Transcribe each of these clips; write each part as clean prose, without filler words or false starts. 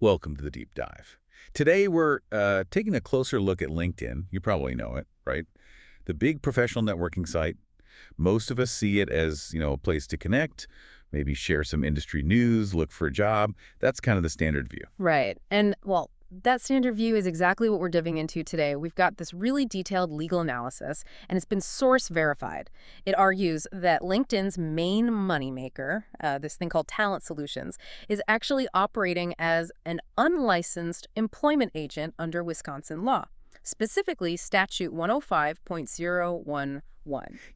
Welcome to the deep dive. Today we're taking a closer look at LinkedIn. You probably know it, right? The big professional networking site. Most of us see it as, a place to connect, maybe share some industry news, look for a job. That's kind of the standard view. Right. And, well, that standard view is exactly what we're diving into today. We've got this really detailed legal analysis, and it's been source verified. It argues that LinkedIn's main moneymaker, this thing called Talent Solutions, is actually operating as an unlicensed employment agent under Wisconsin law, specifically Statute 105.011.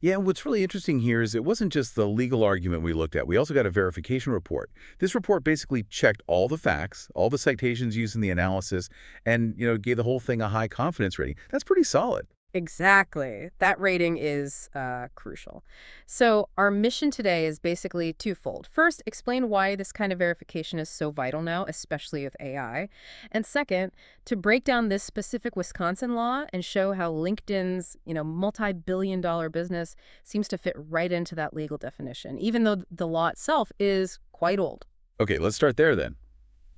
Yeah, and what's really interesting here is it wasn't just the legal argument we looked at. We also got a verification report. This report basically checked all the facts, all the citations used in the analysis, and, gave the whole thing a high confidence rating. That's pretty solid. Exactly. That rating is crucial. So our mission today is basically twofold. First, explain why this kind of verification is so vital now, especially with AI. And second, to break down this specific Wisconsin law and show how LinkedIn's, multi-billion-dollar business seems to fit right into that legal definition, even though the law itself is quite old. Okay, let's start there then,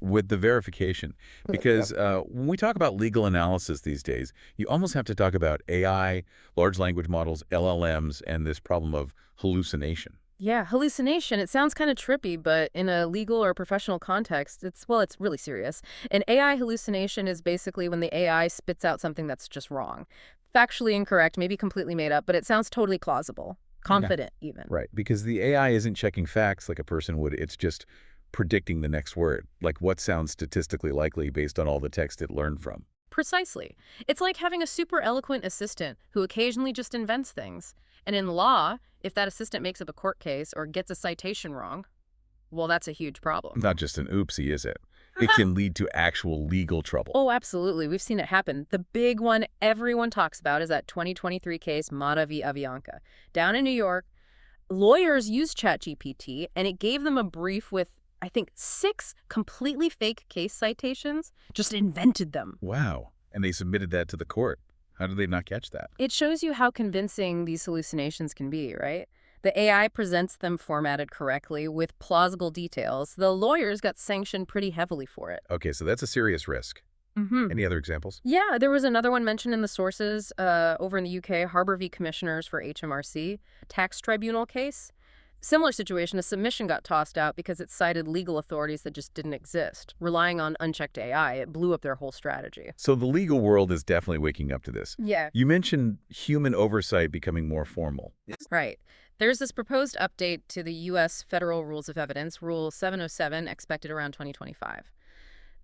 with the verification. Because when we talk about legal analysis these days, you almost have to talk about AI, large language models, LLMs, and this problem of hallucination. Yeah, hallucination. It sounds kind of trippy, but in a legal or professional context, it's really serious. An AI hallucination is basically when the AI spits out something that's just wrong. Factually incorrect, maybe completely made up, but it sounds totally plausible, confident even. Right, because the AI isn't checking facts like a person would. It's just predicting the next word, like what sounds statistically likely based on all the text it learned from. Precisely. It's like having a super eloquent assistant who occasionally just invents things. And in law, if that assistant makes up a court case or gets a citation wrong, well, that's a huge problem. Not just an oopsie, is it? It can lead to actual legal trouble. Oh, absolutely. We've seen it happen. The big one everyone talks about is that 2023 case, Mata v. Avianca. Down in New York, lawyers used ChatGPT, and it gave them a brief with, I think, 6 completely fake case citations, just invented them. Wow. And they submitted that to the court. How did they not catch that? It shows you how convincing these hallucinations can be, right? The AI presents them formatted correctly with plausible details. The lawyers got sanctioned pretty heavily for it. Okay, so that's a serious risk. Any other examples? Yeah, there was another one mentioned in the sources over in the UK, Harbour v. Commissioners for HMRC, tax tribunal case. Similar situation, a submission got tossed out because it cited legal authorities that just didn't exist. Relying on unchecked AI, it blew up their whole strategy. So the legal world is definitely waking up to this. Yeah. You mentioned human oversight becoming more formal. Right. There's this proposed update to the U.S. Federal Rules of Evidence, Rule 707, expected around 2025.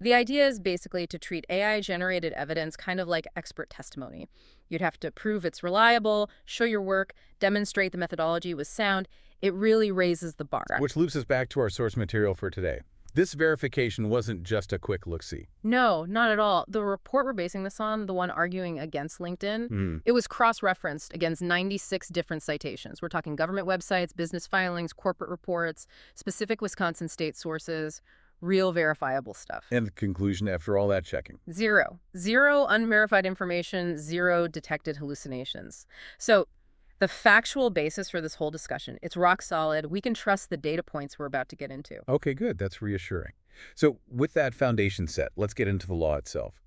The idea is basically to treat AI-generated evidence kind of like expert testimony. You'd have to prove it's reliable, show your work, demonstrate the methodology was sound. It really raises the bar. Which loops us back to our source material for today. This verification wasn't just a quick look-see. No, not at all. The report we're basing this on, the one arguing against LinkedIn, it was cross-referenced against 96 different citations. We're talking government websites, business filings, corporate reports, specific Wisconsin state sources, real verifiable stuff. And the conclusion after all that checking? Zero. Zero unverified information, zero detected hallucinations. So the factual basis for this whole discussion, it's rock solid. We can trust the data points we're about to get into. Okay, good. That's reassuring. So with that foundation set, let's get into the law itself.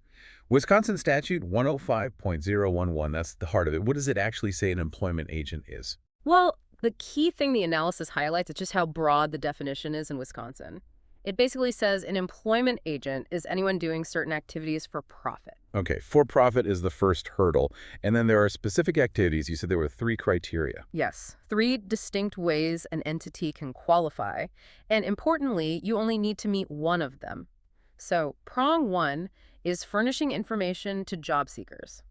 Wisconsin Statute 105.011, that's the heart of it. What does it actually say an employment agent is? Well, the key thing the analysis highlights is just how broad the definition is in Wisconsin. It basically says an employment agent is anyone doing certain activities for profit. Okay, for profit is the first hurdle. And then there are specific activities. You said there were 3 criteria. Yes, 3 distinct ways an entity can qualify. And importantly, you only need to meet one of them. So prong 1 is furnishing information to job seekers.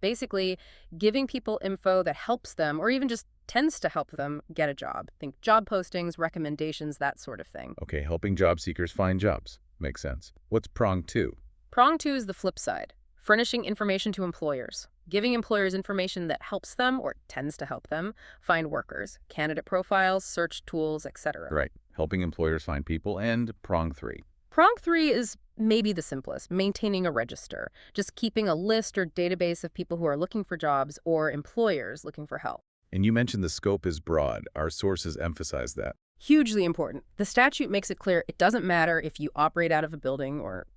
Basically, giving people info that helps them or even just tends to help them get a job. Think job postings, recommendations, that sort of thing. Okay, helping job seekers find jobs. Makes sense. What's prong 2? Prong 2 is the flip side. Furnishing information to employers. Giving employers information that helps them or tends to help them find workers. Candidate profiles, search tools, etc. Right. Helping employers find people. And prong 3. Prong 3 is maybe the simplest, maintaining a register. Just keeping a list or database of people who are looking for jobs or employers looking for help. And you mentioned the scope is broad. Our sources emphasize that. Hugely important. The statute makes it clear it doesn't matter if you operate out of a building or,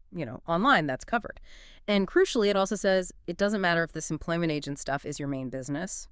online, that's covered. And crucially, it also says it doesn't matter if this employment agent stuff is your main business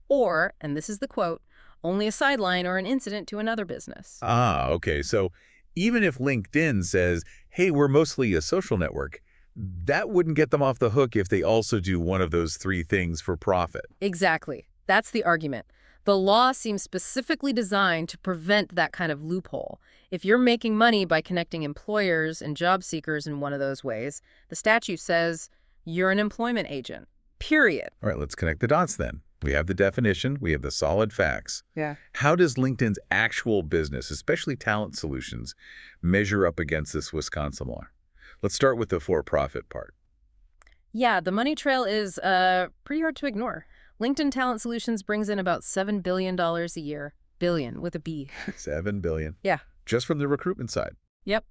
or, and this is the quote, only a sideline or an incident to another business. Ah, okay. So even if LinkedIn says, hey, we're mostly a social network, that wouldn't get them off the hook if they also do one of those three things for profit. Exactly. That's the argument. The law seems specifically designed to prevent that kind of loophole. If you're making money by connecting employers and job seekers in one of those ways, the statute says you're an employment agent. Period. All right, let's connect the dots then. We have the definition, we have the solid facts. Yeah. How does LinkedIn's actual business, especially talent solutions, measure up against this Wisconsin law? Let's start with the for-profit part. Yeah, the money trail is pretty hard to ignore. LinkedIn Talent Solutions brings in about $7 billion a year. Billion with a B. 7 billion. Yeah. Just from the recruitment side. Yep.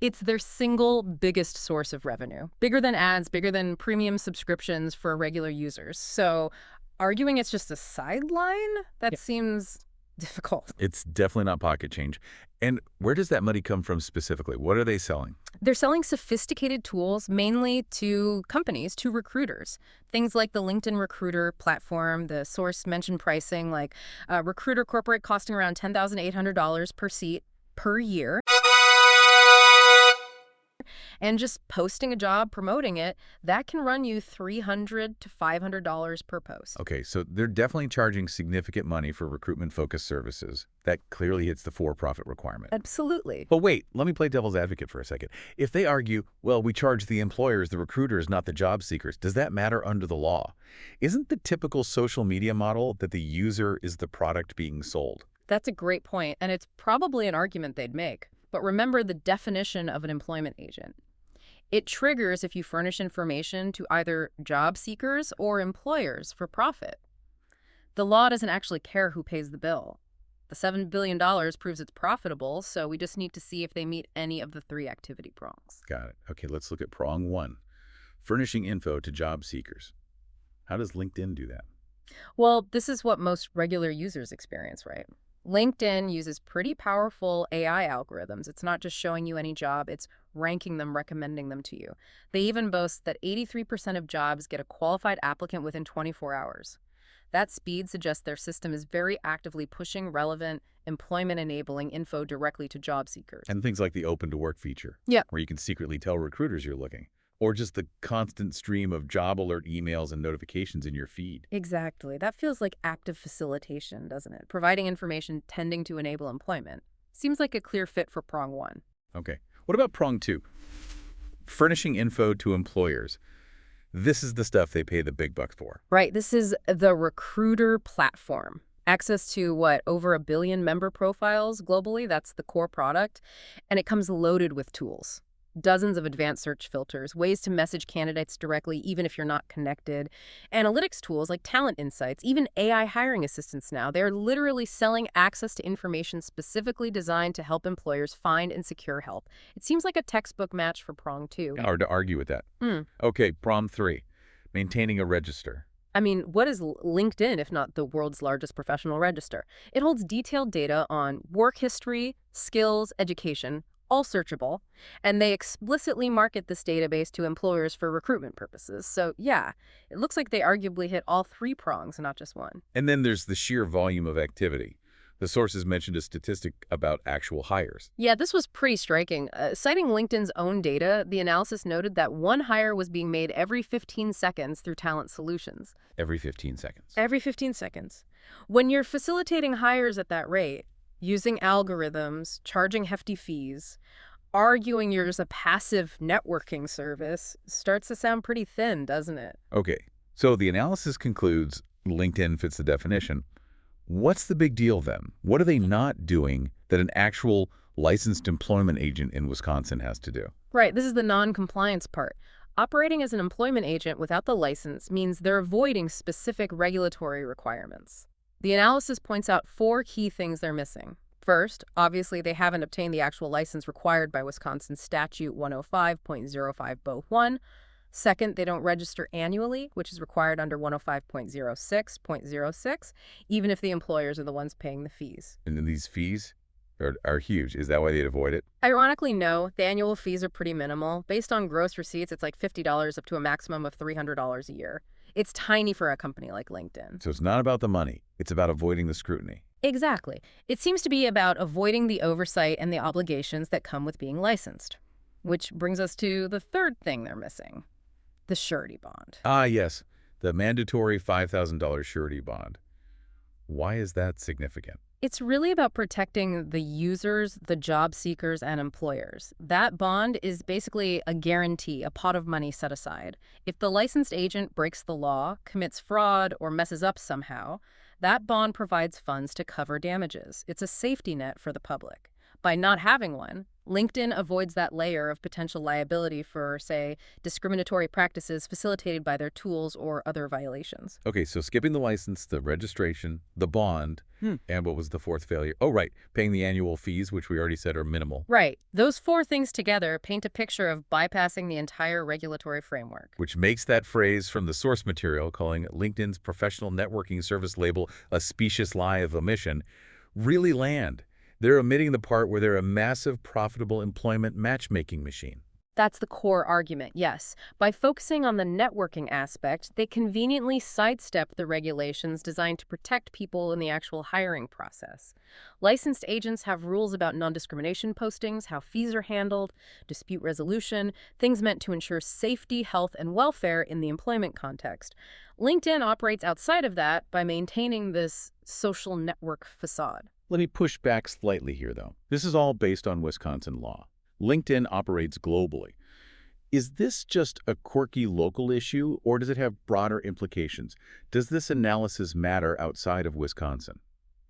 It's their single biggest source of revenue. Bigger than ads, bigger than premium subscriptions for regular users. So arguing it's just a sideline? That seems difficult. It's definitely not pocket change. And where does that money come from specifically? What are they selling? They're selling sophisticated tools mainly to companies, to recruiters. Things like the LinkedIn Recruiter platform, the source mentioned pricing, like Recruiter Corporate costing around $10,800 per seat per year. And just posting a job, promoting it, that can run you $300 to $500 per post. Okay, so they're definitely charging significant money for recruitment-focused services. That clearly hits the for-profit requirement. Absolutely. But wait, let me play devil's advocate for a second. If they argue, well, we charge the employers, the recruiters, not the job seekers, does that matter under the law? Isn't the typical social media model that the user is the product being sold? That's a great point, and it's probably an argument they'd make. But remember the definition of an employment agent. It triggers if you furnish information to either job seekers or employers for profit. The law doesn't actually care who pays the bill. The $7 billion proves it's profitable, so we just need to see if they meet any of the three activity prongs. Got it. Okay, let's look at prong one. Furnishing info to job seekers. How does LinkedIn do that? Well, this is what most regular users experience, right? LinkedIn uses pretty powerful AI algorithms. It's not just showing you any job, it's ranking them, recommending them to you. They even boast that 83% of jobs get a qualified applicant within 24 hours. That speed suggests their system is very actively pushing relevant, employment-enabling info directly to job seekers. And things like the open to work feature. Yeah. Where you can secretly tell recruiters you're looking. Or just the constant stream of job alert emails and notifications in your feed. Exactly. That feels like active facilitation, doesn't it? Providing information tending to enable employment. Seems like a clear fit for prong one. Okay. What about prong two? Furnishing info to employers. This is the stuff they pay the big bucks for. Right. This is the recruiter platform. Access to, over 1 billion member profiles globally. That's the core product. And it comes loaded with tools. Dozens of advanced search filters, ways to message candidates directly even if you're not connected, analytics tools like talent insights, even AI hiring assistants now. They're literally selling access to information specifically designed to help employers find and secure help. It seems like a textbook match for prong two. Hard to argue with that. Okay, prong three. Maintaining a register. I mean, what is LinkedIn if not the world's largest professional register? It holds detailed data on work history, skills, education, all searchable, and they explicitly market this database to employers for recruitment purposes. So yeah, it looks like they arguably hit all three prongs, not just one. And then there's the sheer volume of activity. The sources mentioned a statistic about actual hires. Yeah, this was pretty striking. Citing LinkedIn's own data, the analysis noted that one hire was being made every 15 seconds through Talent Solutions. Every 15 seconds. Every 15 seconds. When you're facilitating hires at that rate, using algorithms, charging hefty fees, arguing you're just a passive networking service starts to sound pretty thin, doesn't it? Okay, so the analysis concludes LinkedIn fits the definition. What's the big deal then? What are they not doing that an actual licensed employment agent in Wisconsin has to do? Right, this is the non-compliance part. Operating as an employment agent without the license means they're avoiding specific regulatory requirements. The analysis points out 4 key things they're missing. First, obviously, they haven't obtained the actual license required by Wisconsin Statute 105.05 Second, they don't register annually, which is required under 105.06.06, even if the employers are the ones paying the fees. And then these fees? are huge. Is that why they'd avoid it? Ironically, no. The annual fees are pretty minimal. Based on gross receipts, it's like $50 up to a maximum of $300 a year. It's tiny for a company like LinkedIn. So it's not about the money. It's about avoiding the scrutiny. Exactly. It seems to be about avoiding the oversight and the obligations that come with being licensed. Which brings us to the third thing they're missing, the surety bond. Ah, yes, the mandatory $5,000 surety bond. Why is that significant? It's really about protecting the users, the job seekers, and employers. That bond is basically a guarantee, a pot of money set aside. If the licensed agent breaks the law, commits fraud, or messes up somehow, that bond provides funds to cover damages. It's a safety net for the public. By not having one, LinkedIn avoids that layer of potential liability for, say, discriminatory practices facilitated by their tools or other violations. Okay, so skipping the license, the registration, the bond, and what was the fourth failure? Oh, right, paying the annual fees, which we already said are minimal, Right. Those four things together paint a picture of bypassing the entire regulatory framework. which makes that phrase from the source material, calling LinkedIn's professional networking service label a specious lie of omission, really land. They're omitting the part where they're a massive, profitable employment matchmaking machine. That's the core argument, yes. By focusing on the networking aspect, they conveniently sidestep the regulations designed to protect people in the actual hiring process. Licensed agents have rules about non-discrimination postings, how fees are handled, dispute resolution, things meant to ensure safety, health, and welfare in the employment context. LinkedIn operates outside of that by maintaining this social network facade. Let me push back slightly here, though. This is all based on Wisconsin law. LinkedIn operates globally. Is this just a quirky local issue, or does it have broader implications? Does this analysis matter outside of Wisconsin?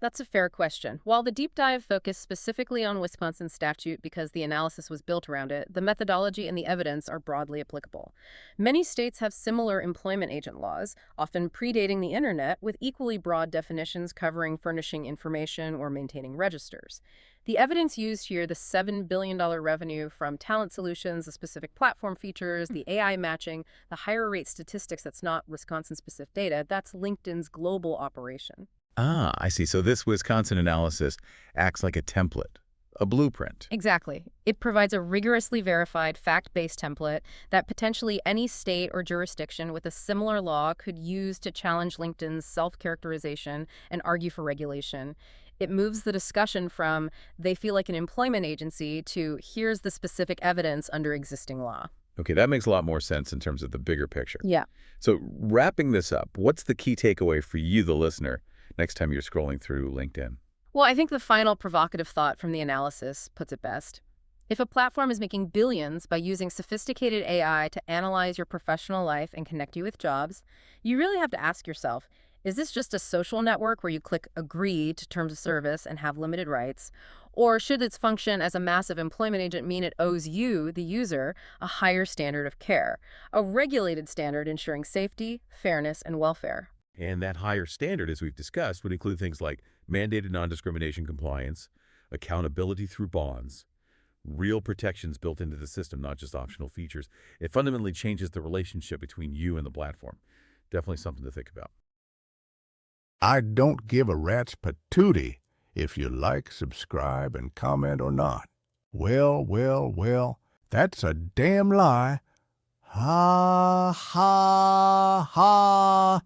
That's a fair question. While the deep dive focused specifically on Wisconsin statute because the analysis was built around it, the methodology and the evidence are broadly applicable. Many states have similar employment agent laws, often predating the internet, with equally broad definitions covering furnishing information or maintaining registers. The evidence used here, the $7 billion revenue from talent solutions, the specific platform features, the AI matching, the higher rate statistics that's not Wisconsin-specific data, that's LinkedIn's global operation. Ah, I see. So this Wisconsin analysis acts like a template, a blueprint. Exactly. It provides a rigorously verified, fact-based template that potentially any state or jurisdiction with a similar law could use to challenge LinkedIn's self-characterization and argue for regulation. It moves the discussion from they feel like an employment agency to here's the specific evidence under existing law. Okay, that makes a lot more sense in terms of the bigger picture. Yeah. So wrapping this up, what's the key takeaway for you, the listener, next time you're scrolling through LinkedIn? Well, I think the final provocative thought from the analysis puts it best. If a platform is making billions by using sophisticated AI to analyze your professional life and connect you with jobs, you really have to ask yourself, is this just a social network where you click agree to terms of service and have limited rights? Or should its function as a massive employment agent mean it owes you, the user, a higher standard of care, a regulated standard ensuring safety, fairness, and welfare? And that higher standard, as we've discussed, would include things like mandated non-discrimination compliance, accountability through bonds, real protections built into the system, not just optional features. It fundamentally changes the relationship between you and the platform. Definitely something to think about. I don't give a rat's patootie if you like, subscribe, and comment or not. Well, well, well, that's a damn lie. Ha, ha, ha.